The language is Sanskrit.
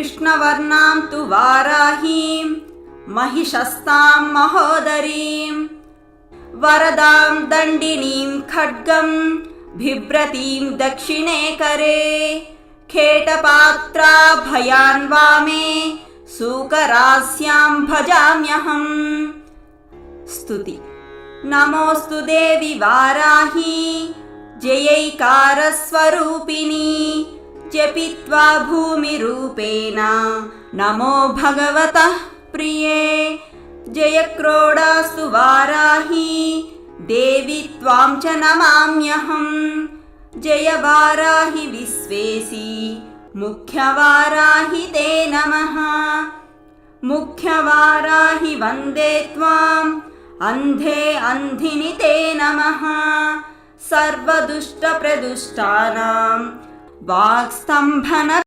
कृष्णवर्णां तु वाराहीं महिषस्तां महोदरीं वरदां दण्डिनीं खड्गं बिभ्रतीं दक्षिणे करे खेटपात्राभयान् वामे सूकरास्यां भजाम्यहम्। स्तुति। नमोऽस्तु देवि वाराही जयैकारस्वरूपिणी जपित्वा भूमिरूपेण नमो भगवतः प्रिये। जयक्रोडास्तु वाराही देवी त्वां च नमाम्यहम्। जय वाराहि विश्वेशी मुख्यवाराहि ते नमः। मुख्यवाराहि वन्दे त्वाम् अन्धे अन्धिनि ते नमः। सर्वदुष्टप्रदुष्टानां वाक्स्तम्भन